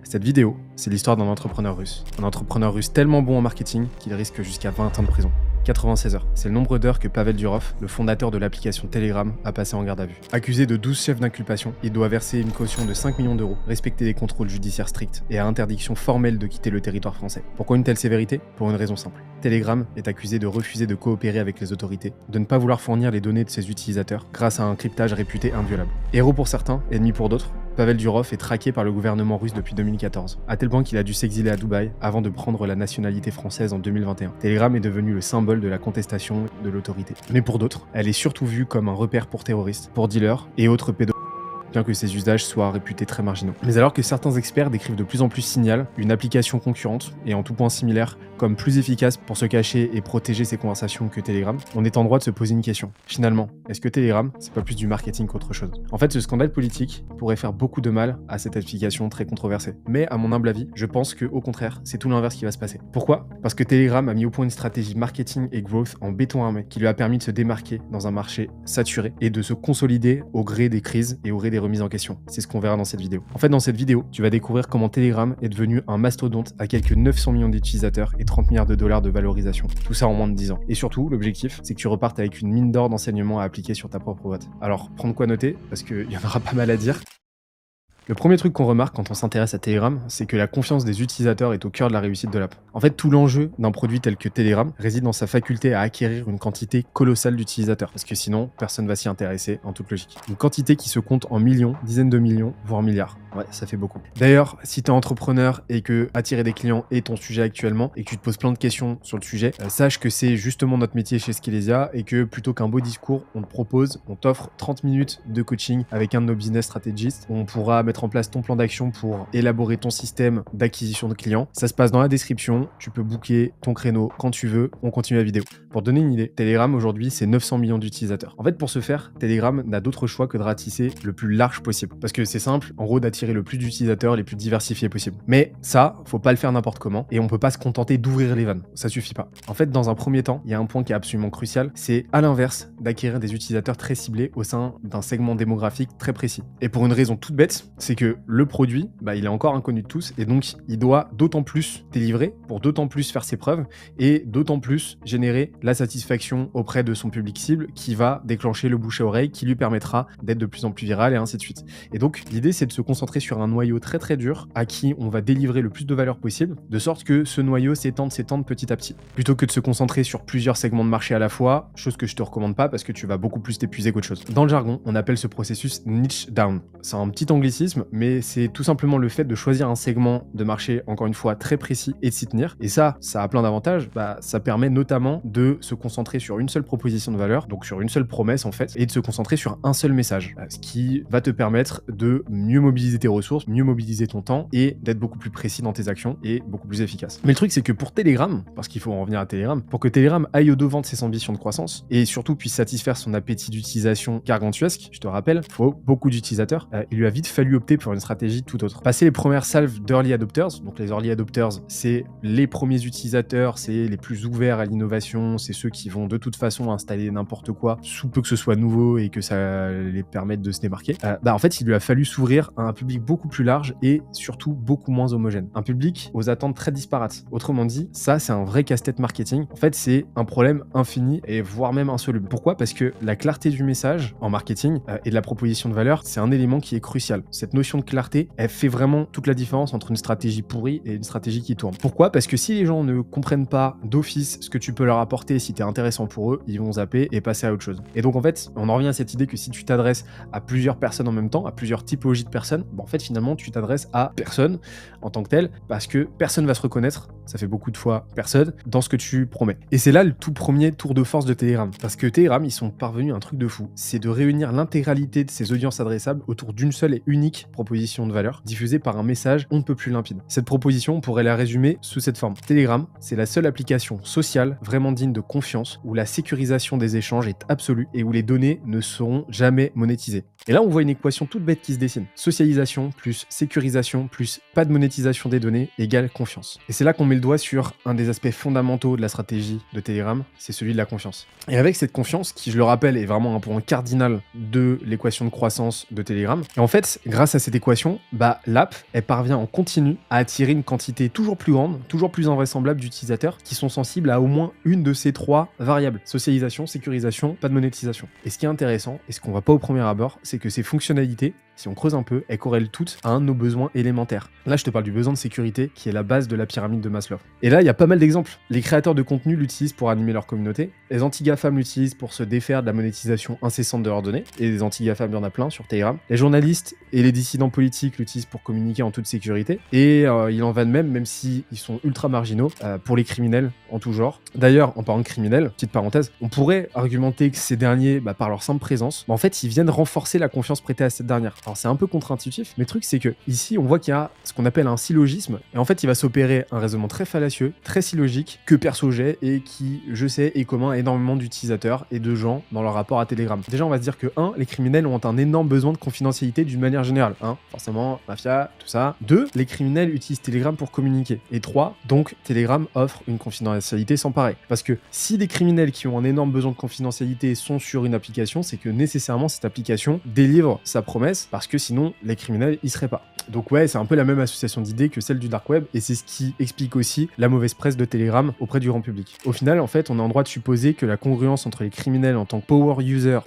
Cette vidéo, c'est l'histoire d'un entrepreneur russe. Un entrepreneur russe tellement bon en marketing qu'il risque jusqu'à 20 ans de prison. 96 heures, c'est le nombre d'heures que Pavel Durov, le fondateur de l'application Telegram, a passé en garde à vue. Accusé de 12 chefs d'inculpation, il doit verser une caution de 5 millions d'euros, respecter des contrôles judiciaires stricts et a interdiction formelle de quitter le territoire français. Pourquoi une telle sévérité? Pour une raison simple. Telegram est accusé de refuser de coopérer avec les autorités, de ne pas vouloir fournir les données de ses utilisateurs grâce à un cryptage réputé inviolable. Héros pour certains, ennemi pour d'autres, Pavel Durov est traqué par le gouvernement russe depuis 2014, à tel point qu'il a dû s'exiler à Dubaï avant de prendre la nationalité française en 2021. Telegram est devenu le symbole de la contestation de l'autorité. Mais pour d'autres, elle est surtout vue comme un repère pour terroristes, pour dealers et autres pédophiles, bien que ses usages soient réputés très marginaux. Mais alors que certains experts décrivent de plus en plus Signal, une application concurrente et en tout point similaire, comme plus efficace pour se cacher et protéger ses conversations que Telegram, on est en droit de se poser une question. Finalement, est-ce que Telegram, c'est pas plus du marketing qu'autre chose? En fait, ce scandale politique pourrait faire beaucoup de mal à cette application très controversée. Mais à mon humble avis, je pense que au contraire, c'est tout l'inverse qui va se passer. Pourquoi? Parce que Telegram a mis au point une stratégie marketing et growth en béton armé qui lui a permis de se démarquer dans un marché saturé et de se consolider au gré des crises et au gré des remises en question. C'est ce qu'on verra dans cette vidéo. En fait, dans cette vidéo, tu vas découvrir comment Telegram est devenu un mastodonte à quelques 900 millions d'utilisateurs et 30 milliards de dollars de valorisation. Tout ça en moins de 10 ans. Et surtout, l'objectif, c'est que tu repartes avec une mine d'or d'enseignements à appliquer sur ta propre boîte. Alors, prends de quoi noter, parce qu'il y en aura pas mal à dire. Le premier truc qu'on remarque quand on s'intéresse à Telegram, c'est que la confiance des utilisateurs est au cœur de la réussite de l'app. En fait, tout l'enjeu d'un produit tel que Telegram réside dans sa faculté à acquérir une quantité colossale d'utilisateurs, parce que sinon, personne ne va s'y intéresser en toute logique. Une quantité qui se compte en millions, dizaines de millions, voire milliards. Ouais, ça fait beaucoup. D'ailleurs, si tu es entrepreneur et que attirer des clients est ton sujet actuellement et que tu te poses plein de questions sur le sujet, sache que c'est justement notre métier chez Skillesia et que plutôt qu'un beau discours, on t'offre 30 minutes de coaching avec un de nos business stratégistes. On pourra mettre en place ton plan d'action pour élaborer ton système d'acquisition de clients. Ça se passe dans la description. Tu peux booker ton créneau quand tu veux. On continue la vidéo. Pour donner une idée, Telegram aujourd'hui, c'est 900 millions d'utilisateurs. En fait, pour ce faire, Telegram n'a d'autre choix que de ratisser le plus large possible. Parce que c'est simple, en gros, d'attirer le plus d'utilisateurs les plus diversifiés possible. Mais ça, faut pas le faire n'importe comment et on peut pas se contenter d'ouvrir les vannes. Ça suffit pas. En fait, dans un premier temps, il y a un point qui est absolument crucial, c'est à l'inverse d'acquérir des utilisateurs très ciblés au sein d'un segment démographique très précis. Et pour une raison toute bête, c'est que le produit, il est encore inconnu de tous et donc il doit d'autant plus délivrer pour d'autant plus faire ses preuves et d'autant plus générer la satisfaction auprès de son public cible qui va déclencher le bouche à oreille qui lui permettra d'être de plus en plus viral et ainsi de suite. Et donc l'idée c'est de se concentrer sur un noyau très très dur à qui on va délivrer le plus de valeur possible de sorte que ce noyau s'étende petit à petit plutôt que de se concentrer sur plusieurs segments de marché à la fois, chose que je te recommande pas parce que tu vas beaucoup plus t'épuiser qu'autre chose. Dans le jargon, on appelle ce processus niche down. C'est un petit anglicisme mais c'est tout simplement le fait de choisir un segment de marché encore une fois très précis et de s'y tenir et ça a plein d'avantages. Ça permet notamment de se concentrer sur une seule proposition de valeur, donc sur une seule promesse en fait et de se concentrer sur un seul message, ce qui va te permettre de mieux mobiliser tes ressources, mieux mobiliser ton temps et d'être beaucoup plus précis dans tes actions et beaucoup plus efficace. Mais le truc c'est que pour Telegram, parce qu'il faut en revenir à Telegram, pour que Telegram aille au devant de ses ambitions de croissance et surtout puisse satisfaire son appétit d'utilisation gargantuesque, je te rappelle, il faut beaucoup d'utilisateurs, il lui a vite fallu opter pour une stratégie tout autre. Passer les premières salves d'early adopters, donc les early adopters c'est les premiers utilisateurs, c'est les plus ouverts à l'innovation, c'est ceux qui vont de toute façon installer n'importe quoi, sous peu que ce soit nouveau et que ça les permette de se démarquer. En fait il lui a fallu s'ouvrir à un public beaucoup plus large et surtout beaucoup moins homogène. Un public aux attentes très disparates. Autrement dit, ça c'est un vrai casse-tête marketing. En fait c'est un problème infini et voire même insoluble. Pourquoi? Parce que la clarté du message en marketing et de la proposition de valeur, c'est un élément qui est crucial. Cette notion de clarté, elle fait vraiment toute la différence entre une stratégie pourrie et une stratégie qui tourne. Pourquoi? Parce que si les gens ne comprennent pas d'office ce que tu peux leur apporter, si t'es intéressant pour eux, ils vont zapper et passer à autre chose. Et donc en fait, on en revient à cette idée que si tu t'adresses à plusieurs personnes en même temps, à plusieurs typologies de personnes, en fait finalement tu t'adresses à personne en tant que tel parce que personne va se reconnaître, ça fait beaucoup de fois personne, dans ce que tu promets. Et c'est là le tout premier tour de force de Telegram. Parce que Telegram, ils sont parvenus à un truc de fou. C'est de réunir l'intégralité de ces audiences adressables autour d'une seule et unique proposition de valeur, diffusée par un message on ne peut plus limpide. Cette proposition, on pourrait la résumer sous cette forme. Telegram, c'est la seule application sociale vraiment digne de confiance, où la sécurisation des échanges est absolue et où les données ne seront jamais monétisées. Et là, on voit une équation toute bête qui se dessine. Socialisation plus sécurisation plus pas de monétisation des données égale confiance. Et c'est là qu'on met le doigt sur un des aspects fondamentaux de la stratégie de Telegram, c'est celui de la confiance. Et avec cette confiance, qui je le rappelle est vraiment un point cardinal de l'équation de croissance de Telegram, et en fait, grâce Grâce à cette équation, l'app, elle parvient en continu à attirer une quantité toujours plus grande, toujours plus invraisemblable d'utilisateurs qui sont sensibles à au moins une de ces 3 variables. Socialisation, sécurisation, pas de monétisation. Et ce qui est intéressant, et ce qu'on voit pas au premier abord, c'est que ces fonctionnalités, si on creuse un peu, elles corrèlent toutes à un de nos besoins élémentaires. Là, je te parle du besoin de sécurité, qui est la base de la pyramide de Maslow. Et là, il y a pas mal d'exemples. Les créateurs de contenu l'utilisent pour animer leur communauté, les anti-GAFAM l'utilisent pour se défaire de la monétisation incessante de leurs données, et des anti-GAFAM, il y en a plein sur Telegram. Les journalistes et les dissidents politiques l'utilisent pour communiquer en toute sécurité, et il en va de même si ils sont ultra marginaux, pour les criminels en tout genre. D'ailleurs, en parlant de criminels, petite parenthèse, on pourrait argumenter que ces derniers, par leur simple présence, en fait, ils viennent renforcer la confiance prêtée à cette dernière. Alors c'est un peu contre-intuitif, mais le truc c'est que ici on voit qu'il y a ce qu'on appelle un syllogisme, et en fait il va s'opérer un raisonnement très fallacieux, très syllogique, que perso j'ai et qui, je sais, est commun à énormément d'utilisateurs et de gens dans leur rapport à Telegram. Déjà on va se dire que 1, les criminels ont un énorme besoin de confidentialité d'une manière générale. Forcément, mafia, tout ça. 2, les criminels utilisent Telegram pour communiquer. Et 3, donc Telegram offre une confidentialité sans pareil. Parce que si des criminels qui ont un énorme besoin de confidentialité sont sur une application, c'est que nécessairement cette application délivre sa promesse, parce que sinon les criminels y seraient pas. Donc ouais, c'est un peu la même association d'idées que celle du dark web, et c'est ce qui explique aussi la mauvaise presse de Telegram auprès du grand public. Au final, en fait, on est en droit de supposer que la congruence entre les criminels en tant que power user,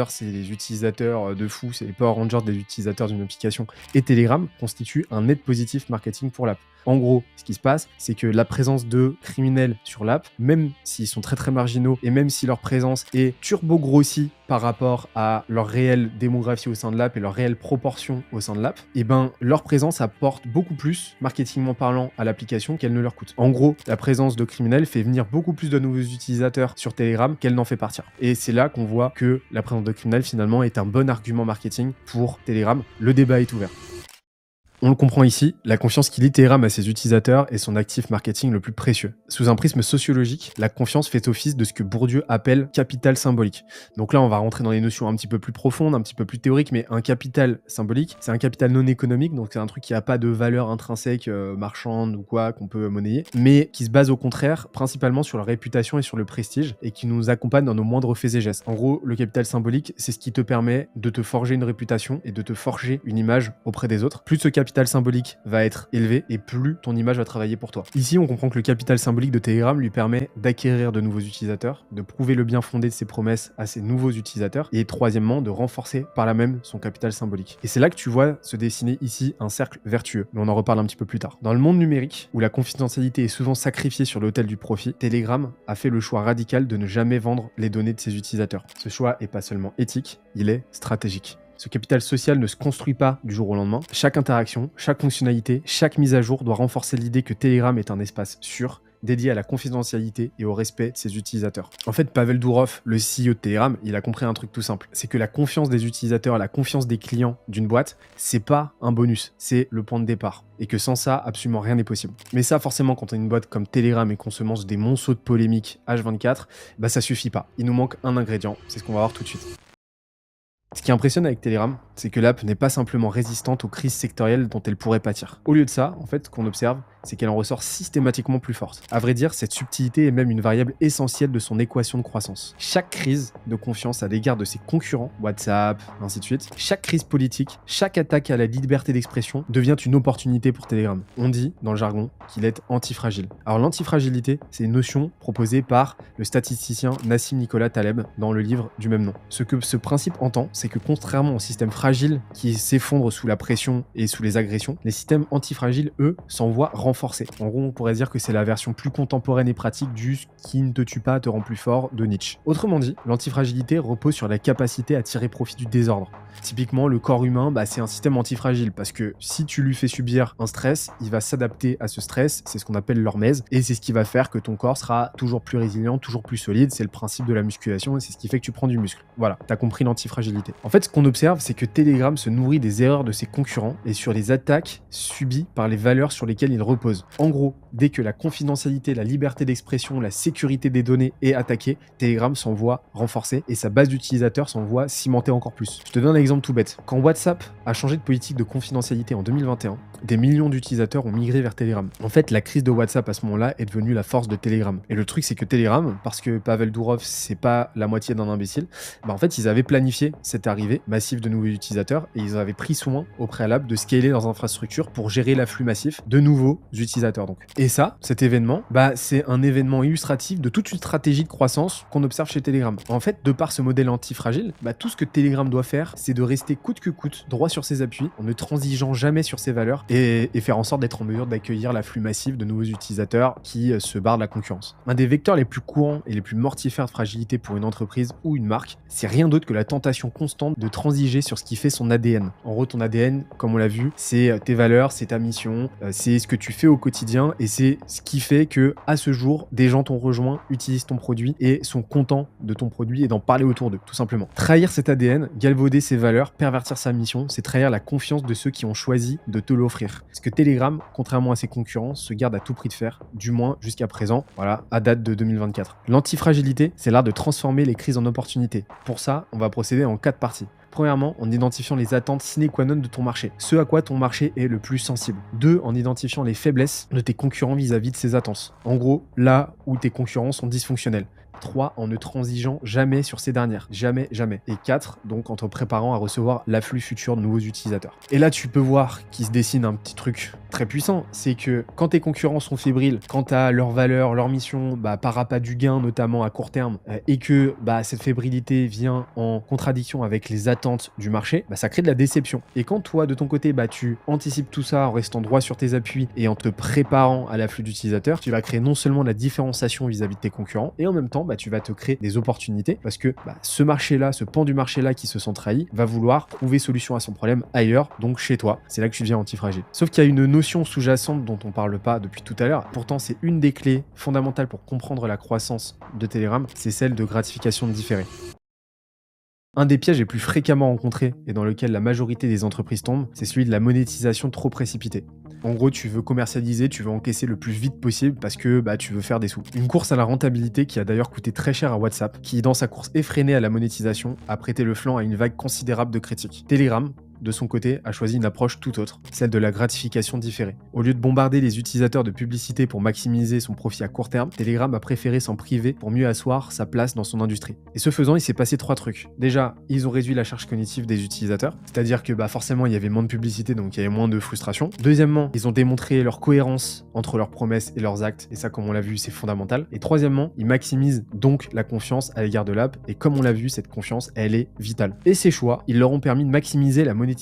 c'est les utilisateurs de fou, c'est les power rangers des utilisateurs d'une application, et Telegram constitue un net positif marketing pour l'app. En gros, ce qui se passe, c'est que la présence de criminels sur l'app, même s'ils sont très très marginaux et même si leur présence est turbo grossie par rapport à leur réelle démographie au sein de l'app et leur réelle proportion au sein de l'app, leur présence apporte beaucoup plus, marketingment parlant, à l'application qu'elle ne leur coûte. En gros, la présence de criminels fait venir beaucoup plus de nouveaux utilisateurs sur Telegram qu'elle n'en fait partir. Et c'est là qu'on voit que la présence de criminels finalement est un bon argument marketing pour Telegram. Le débat est ouvert. On le comprend ici, la confiance qui lie Telegram à ses utilisateurs est son actif marketing le plus précieux. Sous un prisme sociologique, la confiance fait office de ce que Bourdieu appelle capital symbolique. Donc là, on va rentrer dans des notions un petit peu plus profondes, un petit peu plus théoriques, mais un capital symbolique, c'est un capital non économique, donc c'est un truc qui n'a pas de valeur intrinsèque, marchande ou quoi, qu'on peut monnayer, mais qui se base au contraire principalement sur la réputation et sur le prestige, et qui nous accompagne dans nos moindres faits et gestes. En gros, le capital symbolique, c'est ce qui te permet de te forger une réputation et de te forger une image auprès des autres. Plus ce capital symbolique va être élevé et plus ton image va travailler pour toi. Ici, on comprend que le capital symbolique de Telegram lui permet d'acquérir de nouveaux utilisateurs, de prouver le bien fondé de ses promesses à ses nouveaux utilisateurs et troisièmement, de renforcer par là même son capital symbolique. Et c'est là que tu vois se dessiner ici un cercle vertueux, mais on en reparle un petit peu plus tard. Dans le monde numérique, où la confidentialité est souvent sacrifiée sur l'autel du profit, Telegram a fait le choix radical de ne jamais vendre les données de ses utilisateurs. Ce choix est pas seulement éthique, il est stratégique. Ce capital social ne se construit pas du jour au lendemain. Chaque interaction, chaque fonctionnalité, chaque mise à jour doit renforcer l'idée que Telegram est un espace sûr, dédié à la confidentialité et au respect de ses utilisateurs. En fait, Pavel Durov, le CEO de Telegram, il a compris un truc tout simple. C'est que la confiance des utilisateurs, la confiance des clients d'une boîte, c'est pas un bonus, c'est le point de départ. Et que sans ça, absolument rien n'est possible. Mais ça, forcément, quand on a une boîte comme Telegram et qu'on se mange des monceaux de polémiques H24, ça suffit pas. Il nous manque un ingrédient, c'est ce qu'on va voir tout de suite. Ce qui impressionne avec Telegram, c'est que l'app n'est pas simplement résistante aux crises sectorielles dont elle pourrait pâtir. Au lieu de ça, en fait, ce qu'on observe, c'est qu'elle en ressort systématiquement plus forte. À vrai dire, cette subtilité est même une variable essentielle de son équation de croissance. Chaque crise de confiance à l'égard de ses concurrents, WhatsApp, ainsi de suite, chaque crise politique, chaque attaque à la liberté d'expression devient une opportunité pour Telegram. On dit, dans le jargon, qu'il est antifragile. Alors l'antifragilité, c'est une notion proposée par le statisticien Nassim Nicolas Taleb dans le livre du même nom. Ce que ce principe entend, c'est que contrairement aux systèmes fragiles qui s'effondrent sous la pression et sous les agressions, les systèmes antifragiles, eux, s'en voient renforcés. En gros, on pourrait dire que c'est la version plus contemporaine et pratique du « qui ne te tue pas te rend plus fort » de Nietzsche. Autrement dit, l'antifragilité repose sur la capacité à tirer profit du désordre. Typiquement, le corps humain, c'est un système antifragile parce que si tu lui fais subir un stress, il va s'adapter à ce stress, c'est ce qu'on appelle l'hormèse, et c'est ce qui va faire que ton corps sera toujours plus résilient, toujours plus solide, c'est le principe de la musculation et c'est ce qui fait que tu prends du muscle. Voilà, t'as compris l'antifragilité. En fait, ce qu'on observe, c'est que Telegram se nourrit des erreurs de ses concurrents et sur les attaques subies par les valeurs sur lesquelles il repose. En gros, dès que la confidentialité, la liberté d'expression, la sécurité des données est attaquée, Telegram s'en voit renforcée et sa base d'utilisateurs s'en voit cimentée encore plus. Je te donne un exemple tout bête. Quand WhatsApp a changé de politique de confidentialité en 2021, des millions d'utilisateurs ont migré vers Telegram. En fait, la crise de WhatsApp à ce moment-là est devenue la force de Telegram. Et le truc, c'est que Telegram, parce que Pavel Durov, c'est pas la moitié d'un imbécile, en fait, ils avaient planifié cette était arrivée, massive de nouveaux utilisateurs, et ils avaient pris soin au préalable de scaler leurs infrastructures pour gérer l'afflux massif de nouveaux utilisateurs donc. Et ça, cet événement, c'est un événement illustratif de toute une stratégie de croissance qu'on observe chez Telegram. En fait, de par ce modèle antifragile, tout ce que Telegram doit faire, c'est de rester coûte que coûte droit sur ses appuis, en ne transigeant jamais sur ses valeurs et faire en sorte d'être en mesure d'accueillir l'afflux massif de nouveaux utilisateurs qui se barrent de la concurrence. Un des vecteurs les plus courants et les plus mortifères de fragilité pour une entreprise ou une marque, c'est rien d'autre que la tentation constante de transiger sur ce qui fait son ADN. En gros, ton ADN, comme on l'a vu, c'est tes valeurs, c'est ta mission, c'est ce que tu fais au quotidien et c'est ce qui fait que à ce jour, des gens t'ont rejoint, utilisent ton produit et sont contents de ton produit et d'en parler autour d'eux, tout simplement. Trahir cet ADN, galvauder ses valeurs, pervertir sa mission, c'est trahir la confiance de ceux qui ont choisi de te l'offrir. Ce que Telegram, contrairement à ses concurrents, se garde à tout prix de faire, du moins jusqu'à présent, voilà, à date de 2024. L'antifragilité, c'est l'art de transformer les crises en opportunités. Pour ça, on va procéder en 4 parties. Premièrement, en identifiant les attentes sine qua non de ton marché, ce à quoi ton marché est le plus sensible. 2, en identifiant les faiblesses de tes concurrents vis-à-vis de ces attentes. En gros, là où tes concurrents sont dysfonctionnels. 3, en ne transigeant jamais sur ces dernières. Jamais, jamais. Et 4, donc en te préparant à recevoir l'afflux futur de nouveaux utilisateurs. Et là, tu peux voir qu'il se dessine un petit truc très puissant. C'est que quand tes concurrents sont fébriles, quant à leurs valeurs, leur mission, par appât du gain, notamment à court terme, et que cette fébrilité vient en contradiction avec les attentes du marché, ça crée de la déception. Et quand toi, de ton côté, tu anticipes tout ça en restant droit sur tes appuis et en te préparant à l'afflux d'utilisateurs, tu vas créer non seulement la différenciation vis-à-vis de tes concurrents, et en même temps, tu vas te créer des opportunités parce que ce marché-là, ce pan du marché-là qui se sent trahi, va vouloir trouver solution à son problème ailleurs, donc chez toi. C'est là que tu deviens antifragile. Sauf qu'il y a une notion sous-jacente dont on parle pas depuis tout à l'heure. Pourtant, c'est une des clés fondamentales pour comprendre la croissance de Telegram, c'est celle de gratification différée. Un des pièges les plus fréquemment rencontrés et dans lequel la majorité des entreprises tombent, c'est celui de la monétisation trop précipitée. En gros, tu veux commercialiser, tu veux encaisser le plus vite possible parce que tu veux faire des sous. Une course à la rentabilité qui a d'ailleurs coûté très cher à WhatsApp, qui dans sa course effrénée à la monétisation a prêté le flanc à une vague considérable de critiques. Telegram, de son côté, a choisi une approche tout autre, celle de la gratification différée. Au lieu de bombarder les utilisateurs de publicité pour maximiser son profit à court terme, Telegram a préféré s'en priver pour mieux asseoir sa place dans son industrie. Et ce faisant, il s'est passé 3 trucs. Déjà, ils ont réduit la charge cognitive des utilisateurs, c'est-à-dire que forcément, il y avait moins de publicité, donc il y avait moins de frustration. Deuxièmement, ils ont démontré leur cohérence entre leurs promesses et leurs actes, et ça, comme on l'a vu, c'est fondamental. Et troisièmement, ils maximisent donc la confiance à l'égard de l'app, et comme on l'a vu, cette confiance, elle est vitale. Et ces choix, ils leur ont permis de maximiser la monétisation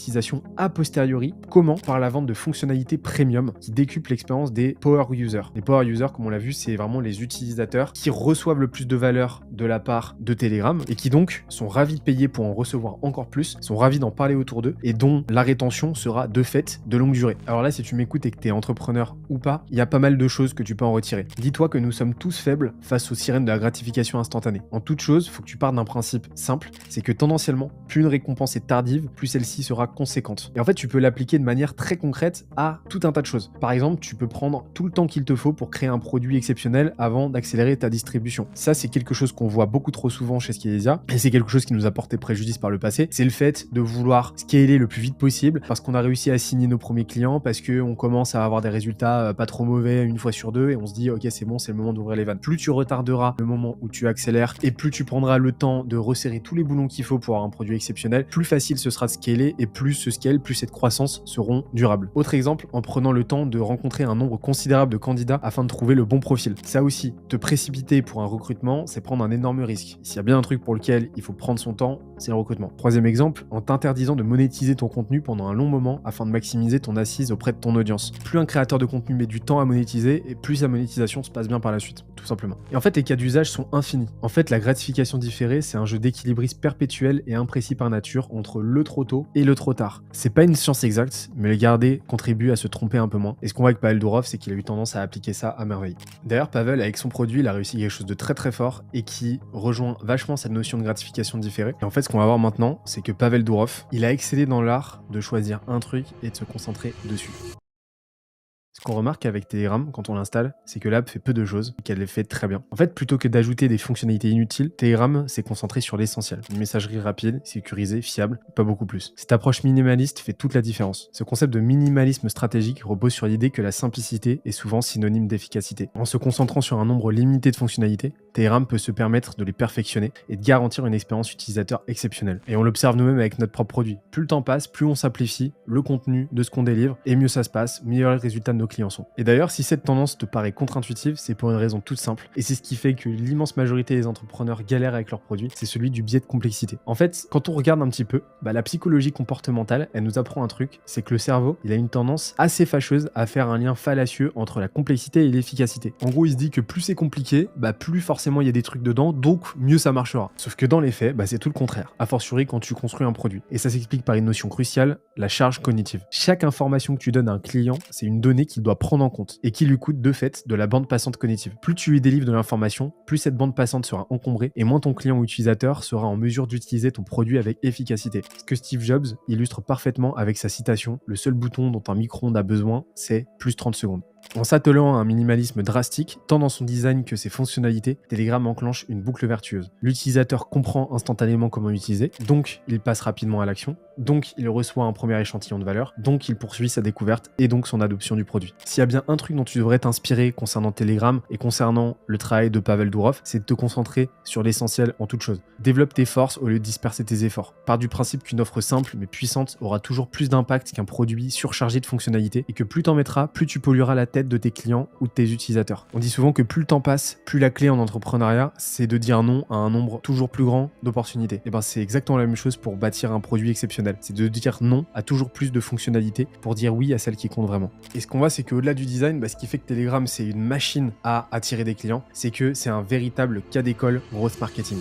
a posteriori. Comment? Par la vente de fonctionnalités premium qui décuplent l'expérience des power users. Les power users, comme on l'a vu, c'est vraiment les utilisateurs qui reçoivent le plus de valeur de la part de Telegram et qui donc sont ravis de payer pour en recevoir encore plus, sont ravis d'en parler autour d'eux et dont la rétention sera de fait de longue durée. Alors là, si tu m'écoutes et que tu es entrepreneur ou pas, il y a pas mal de choses que tu peux en retirer. Dis-toi que nous sommes tous faibles face aux sirènes de la gratification instantanée. En toute chose, il faut que tu partes d'un principe simple, c'est que tendanciellement, plus une récompense est tardive, plus celle-ci sera conséquente. Et en fait, tu peux l'appliquer de manière très concrète à tout un tas de choses. Par exemple, tu peux prendre tout le temps qu'il te faut pour créer un produit exceptionnel avant d'accélérer ta distribution. Ça, c'est quelque chose qu'on voit beaucoup trop souvent chez Scalezia et c'est quelque chose qui nous a porté préjudice par le passé. C'est le fait de vouloir scaler le plus vite possible parce qu'on a réussi à signer nos premiers clients, parce qu'on commence à avoir des résultats pas trop mauvais une fois sur deux et on se dit ok, c'est bon, c'est le moment d'ouvrir les vannes. Plus tu retarderas le moment où tu accélères et plus tu prendras le temps de resserrer tous les boulons qu'il faut pour avoir un produit exceptionnel, plus facile ce sera de scaler et plus ce scale, plus cette croissance seront durables. Autre exemple, en prenant le temps de rencontrer un nombre considérable de candidats afin de trouver le bon profil. Ça aussi, te précipiter pour un recrutement, c'est prendre un énorme risque. S'il y a bien un truc pour lequel il faut prendre son temps, c'est le recrutement. Troisième exemple, en t'interdisant de monétiser ton contenu pendant un long moment afin de maximiser ton assise auprès de ton audience. Plus un créateur de contenu met du temps à monétiser et plus sa monétisation se passe bien par la suite, tout simplement. Et en fait, les cas d'usage sont infinis. En fait, la gratification différée, c'est un jeu d'équilibrisme perpétuel et imprécis par nature entre le trop tôt et le trop tard. C'est pas une science exacte, mais le garder contribue à se tromper un peu moins. Et ce qu'on voit avec Pavel Durov, c'est qu'il a eu tendance à appliquer ça à merveille. D'ailleurs, Pavel, avec son produit, il a réussi quelque chose de très très fort et qui rejoint vachement cette notion de gratification différée. Et en fait, ce qu'on va voir maintenant, c'est que Pavel Durov, il a excellé dans l'art de choisir un truc et de se concentrer dessus. Ce qu'on remarque avec Telegram quand on l'installe, c'est que l'app fait peu de choses et qu'elle les fait très bien. En fait, plutôt que d'ajouter des fonctionnalités inutiles, Telegram s'est concentré sur l'essentiel. Une messagerie rapide, sécurisée, fiable, pas beaucoup plus. Cette approche minimaliste fait toute la différence. Ce concept de minimalisme stratégique repose sur l'idée que la simplicité est souvent synonyme d'efficacité. En se concentrant sur un nombre limité de fonctionnalités, Telegram peut se permettre de les perfectionner et de garantir une expérience utilisateur exceptionnelle. Et on l'observe nous-mêmes avec notre propre produit. Plus le temps passe, plus on simplifie le contenu de ce qu'on délivre et mieux ça se passe, meilleur les résultats de nos clients sont. Et d'ailleurs, si cette tendance te paraît contre-intuitive, c'est pour une raison toute simple, et c'est ce qui fait que l'immense majorité des entrepreneurs galèrent avec leurs produits, c'est celui du biais de complexité. En fait, quand on regarde un petit peu, la psychologie comportementale, elle nous apprend un truc, c'est que le cerveau, il a une tendance assez fâcheuse à faire un lien fallacieux entre la complexité et l'efficacité. En gros, il se dit que plus c'est compliqué, plus forcément il y a des trucs dedans, donc mieux ça marchera. Sauf que dans les faits, c'est tout le contraire, a fortiori quand tu construis un produit. Et ça s'explique par une notion cruciale, la charge cognitive. Chaque information que tu donnes à un client, c'est une donnée qu'il doit prendre en compte et qui lui coûte de fait de la bande passante cognitive. Plus tu lui délivres de l'information, plus cette bande passante sera encombrée et moins ton client ou utilisateur sera en mesure d'utiliser ton produit avec efficacité. Ce que Steve Jobs illustre parfaitement avec sa citation, le seul bouton dont un micro-ondes a besoin, c'est plus 30 secondes. En s'attelant à un minimalisme drastique, tant dans son design que ses fonctionnalités, Telegram enclenche une boucle vertueuse. L'utilisateur comprend instantanément comment utiliser, donc il passe rapidement à l'action, donc il reçoit un premier échantillon de valeur, donc il poursuit sa découverte et donc son adoption du produit. S'il y a bien un truc dont tu devrais t'inspirer concernant Telegram et concernant le travail de Pavel Durov, c'est de te concentrer sur l'essentiel en toute chose. Développe tes forces au lieu de disperser tes efforts. Pars du principe qu'une offre simple mais puissante aura toujours plus d'impact qu'un produit surchargé de fonctionnalités et que plus t'en mettras, plus tu pollueras la tête de tes clients ou de tes utilisateurs. On dit souvent que plus le temps passe, plus la clé en entrepreneuriat, c'est de dire non à un nombre toujours plus grand d'opportunités. Et c'est exactement la même chose pour bâtir un produit exceptionnel. C'est de dire non à toujours plus de fonctionnalités pour dire oui à celles qui comptent vraiment. Et ce qu'on voit, c'est qu'au-delà du design, ce qui fait que Telegram, c'est une machine à attirer des clients, c'est que c'est un véritable cas d'école growth marketing.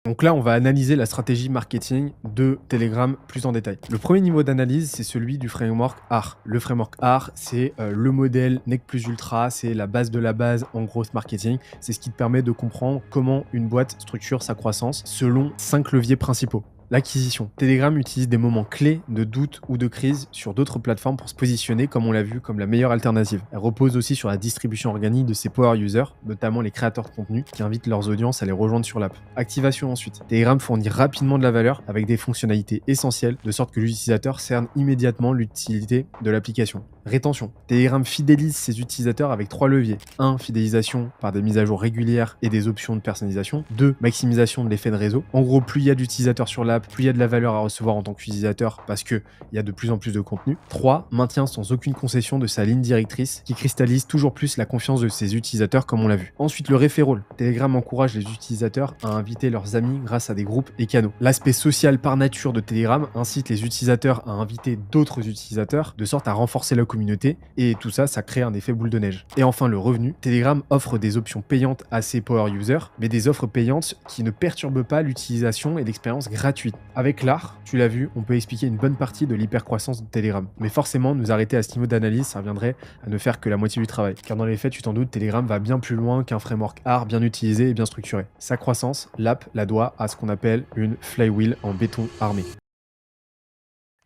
Donc là, on va analyser la stratégie marketing de Telegram plus en détail. Le premier niveau d'analyse, c'est celui du framework AR. Le framework AR, c'est le modèle NEC plus Ultra, c'est la base de la base en growth marketing. C'est ce qui te permet de comprendre comment une boîte structure sa croissance selon 5 leviers principaux. L'acquisition. Telegram utilise des moments clés de doute ou de crise sur d'autres plateformes pour se positionner, comme on l'a vu, comme la meilleure alternative. Elle repose aussi sur la distribution organique de ses power users, notamment les créateurs de contenu, qui invitent leurs audiences à les rejoindre sur l'app. Activation ensuite. Telegram fournit rapidement de la valeur avec des fonctionnalités essentielles, de sorte que l'utilisateur cerne immédiatement l'utilité de l'application. Rétention. Telegram fidélise ses utilisateurs avec 3 leviers. 1. Fidélisation par des mises à jour régulières et des options de personnalisation. 2. Maximisation de l'effet de réseau. En gros, plus il y a d'utilisateurs sur l'app, plus il y a de la valeur à recevoir en tant qu'utilisateur parce qu'il y a de plus en plus de contenu. 3. Maintient sans aucune concession de sa ligne directrice qui cristallise toujours plus la confiance de ses utilisateurs comme on l'a vu. Ensuite, le referral. Telegram encourage les utilisateurs à inviter leurs amis grâce à des groupes et canaux. L'aspect social par nature de Telegram incite les utilisateurs à inviter d'autres utilisateurs de sorte à renforcer la communauté et tout ça, ça crée un effet boule de neige. Et enfin, le revenu. Telegram offre des options payantes à ses power users, mais des offres payantes qui ne perturbent pas l'utilisation et l'expérience gratuite. Avec l'art, tu l'as vu, on peut expliquer une bonne partie de l'hypercroissance de Telegram. Mais forcément, nous arrêter à ce niveau d'analyse, ça reviendrait à ne faire que la moitié du travail. Car dans les faits, tu t'en doutes, Telegram va bien plus loin qu'un framework art bien utilisé et bien structuré. Sa croissance, l'app la doit à ce qu'on appelle une flywheel en béton armé.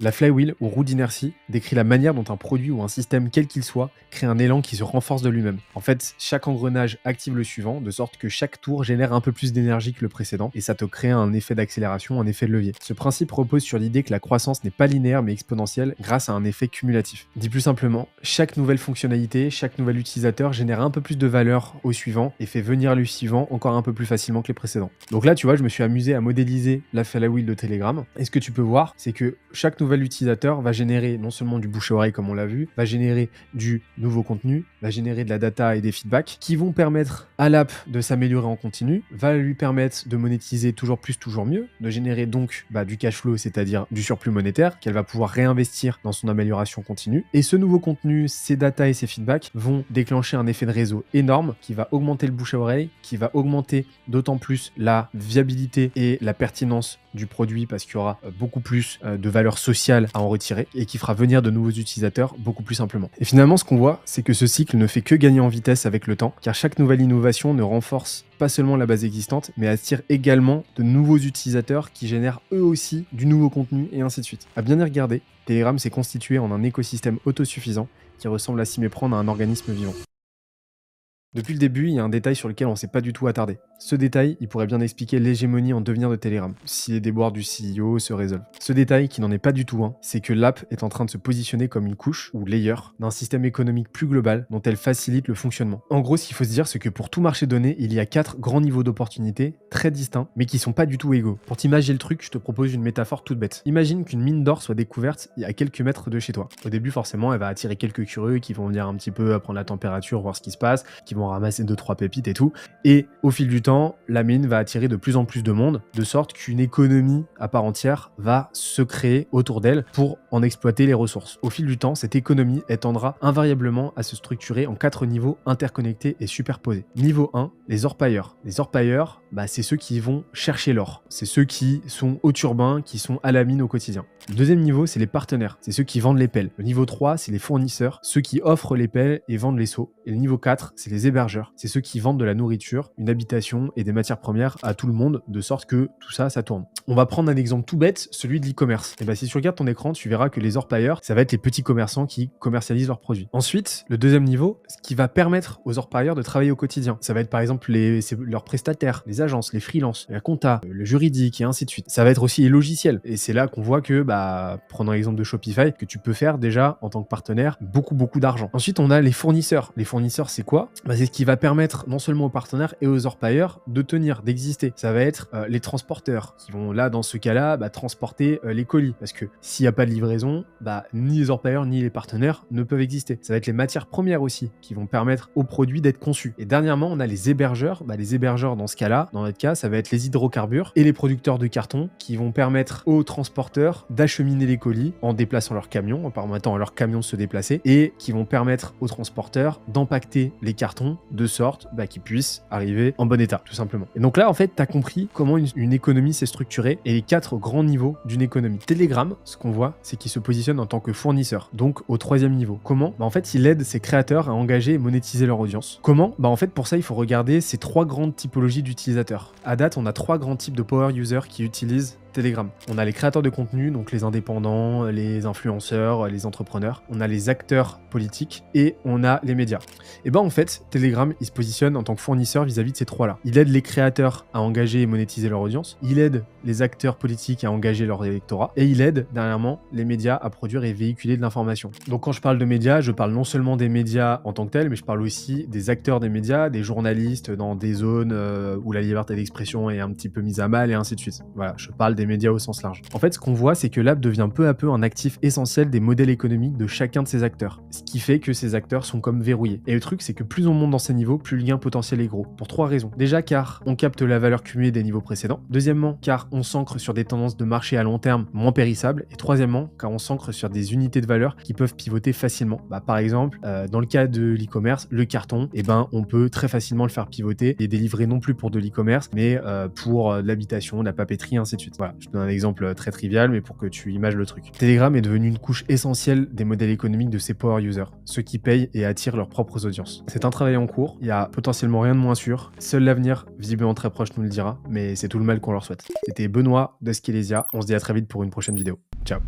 La flywheel, ou roue d'inertie, décrit la manière dont un produit ou un système quel qu'il soit crée un élan qui se renforce de lui-même. En fait, chaque engrenage active le suivant, de sorte que chaque tour génère un peu plus d'énergie que le précédent, et ça te crée un effet d'accélération, un effet de levier. Ce principe repose sur l'idée que la croissance n'est pas linéaire mais exponentielle grâce à un effet cumulatif. Dit plus simplement, chaque nouvelle fonctionnalité, chaque nouvel utilisateur génère un peu plus de valeur au suivant et fait venir le suivant encore un peu plus facilement que les précédents. Donc là, tu vois, je me suis amusé à modéliser la flywheel de Telegram, et ce que tu peux voir, c'est que chaque nouvel utilisateur va générer non seulement du bouche à oreille comme on l'a vu, va générer du nouveau contenu, va générer de la data et des feedbacks qui vont permettre à l'app de s'améliorer en continu, va lui permettre de monétiser toujours plus, toujours mieux, de générer donc du cash flow, c'est-à-dire du surplus monétaire qu'elle va pouvoir réinvestir dans son amélioration continue. Et ce nouveau contenu, ces data et ces feedbacks vont déclencher un effet de réseau énorme qui va augmenter le bouche à oreille, qui va augmenter d'autant plus la viabilité et la pertinence du produit parce qu'il y aura beaucoup plus de valeur sociale à en retirer et qui fera venir de nouveaux utilisateurs beaucoup plus simplement. Et finalement, ce qu'on voit, c'est que ce cycle ne fait que gagner en vitesse avec le temps, car chaque nouvelle innovation ne renforce pas seulement la base existante, mais attire également de nouveaux utilisateurs qui génèrent eux aussi du nouveau contenu et ainsi de suite. À bien y regarder, Telegram s'est constitué en un écosystème autosuffisant qui ressemble à s'y méprendre à un organisme vivant. Depuis le début, il y a un détail sur lequel on ne s'est pas du tout attardé. Ce détail, il pourrait bien expliquer l'hégémonie en devenir de Telegram, si les déboires du CEO se résolvent. Ce détail, qui n'en est pas du tout un, c'est que l'app est en train de se positionner comme une couche, ou layer, d'un système économique plus global dont elle facilite le fonctionnement. En gros, ce qu'il faut se dire, c'est que pour tout marché donné, il y a 4 grands niveaux d'opportunités, très distincts, mais qui sont pas du tout égaux. Pour t'imaginer le truc, je te propose une métaphore toute bête. Imagine qu'une mine d'or soit découverte à quelques mètres de chez toi. Au début, forcément, elle va attirer quelques curieux qui vont venir un petit peu prendre la température, voir ce qui se passe, qui vont ramasser 2-3 pépites et tout. Et au fil du temps, la mine va attirer de plus en plus de monde, de sorte qu'une économie à part entière va se créer autour d'elle pour en exploiter les ressources. Au fil du temps, cette économie tendra invariablement à se structurer en 4 niveaux interconnectés et superposés. Niveau 1, les orpailleurs. Les orpailleurs, c'est ceux qui vont chercher l'or. C'est ceux qui sont au turbin, qui sont à la mine au quotidien. Le deuxième niveau, c'est les partenaires. C'est ceux qui vendent les pelles. Le niveau 3, c'est les fournisseurs, ceux qui offrent les pelles et vendent les seaux. Et le niveau 4, c'est les hébergeurs. C'est ceux qui vendent de la nourriture, une habitation et des matières premières à tout le monde, de sorte que tout ça, ça tourne. On va prendre un exemple tout bête, celui de l'e-commerce. Et si tu regardes ton écran, tu verras que les orpailleurs, ça va être les petits commerçants qui commercialisent leurs produits. Ensuite, le deuxième niveau, ce qui va permettre aux orpailleurs de travailler au quotidien. Ça va être par exemple leurs prestataires, les agences, les freelances, la compta, le juridique et ainsi de suite. Ça va être aussi les logiciels. Et c'est là qu'on voit que, prenons l'exemple de Shopify, que tu peux faire déjà en tant que partenaire beaucoup d'argent. Ensuite, on a les fournisseurs. Les fournisseurs, c'est quoi? C'est ce qui va permettre non seulement aux partenaires et aux orpailleurs de tenir, d'exister. Ça va être les transporteurs qui vont là, dans ce cas-là, transporter les colis. Parce que s'il n'y a pas de livraison, ni les orpailleurs ni les partenaires ne peuvent exister. Ça va être les matières premières aussi qui vont permettre aux produits d'être conçus. Et dernièrement, on a les hébergeurs. Les hébergeurs, dans ce cas-là, dans notre cas, ça va être les hydrocarbures et les producteurs de carton qui vont permettre aux transporteurs d'acheminer les colis en déplaçant leurs camions, en permettant à leurs camions de se déplacer, et qui vont permettre aux transporteurs d'empacter les cartons de sorte qu'ils puissent arriver en bon état, tout simplement. Et donc là, en fait, tu as compris comment une économie s'est structurée et les 4 grands niveaux d'une économie. Telegram, ce qu'on voit, c'est qu'il se positionne en tant que fournisseur, donc au 3e niveau. Comment? En fait, il aide ses créateurs à engager et monétiser leur audience. Comment? En fait, pour ça, il faut regarder ces 3 grandes typologies d'utilisateurs. À date, on a 3 grands types de power users qui utilisent Telegram. On a les créateurs de contenu, donc les indépendants, les influenceurs, les entrepreneurs. On a les acteurs politiques et on a les médias. Et en fait, Telegram, il se positionne en tant que fournisseur vis-à-vis de ces 3-là. Il aide les créateurs à engager et monétiser leur audience. Il aide les acteurs politiques à engager leur électorat. Et il aide, dernièrement, les médias à produire et véhiculer de l'information. Donc quand je parle de médias, je parle non seulement des médias en tant que tels, mais je parle aussi des acteurs des médias, des journalistes dans des zones où la liberté d'expression est un petit peu mise à mal et ainsi de suite. Voilà, je parle des médias au sens large. En fait, ce qu'on voit, c'est que l'app devient peu à peu un actif essentiel des modèles économiques de chacun de ces acteurs. Ce qui fait que ces acteurs sont comme verrouillés. Et le truc, c'est que plus on monte dans ces niveaux, plus le gain potentiel est gros. Pour 3 raisons. Déjà, car on capte la valeur cumulée des niveaux précédents. Deuxièmement, car on s'ancre sur des tendances de marché à long terme moins périssables. Et troisièmement, car on s'ancre sur des unités de valeur qui peuvent pivoter facilement. Par exemple, dans le cas de l'e-commerce, le carton, on peut très facilement le faire pivoter et délivrer non plus pour de l'e-commerce, mais pour de l'habitation, de la papeterie, ainsi de suite. Voilà, je te donne un exemple très trivial, mais pour que tu images le truc. Telegram est devenu une couche essentielle des modèles économiques de ces power users, ceux qui payent et attirent leurs propres audiences. C'est un travail en cours, il y a potentiellement rien de moins sûr, seul l'avenir, visiblement très proche, nous le dira, mais c'est tout le mal qu'on leur souhaite. C'était Benoît de Skelesia, on se dit à très vite pour une prochaine vidéo. Ciao.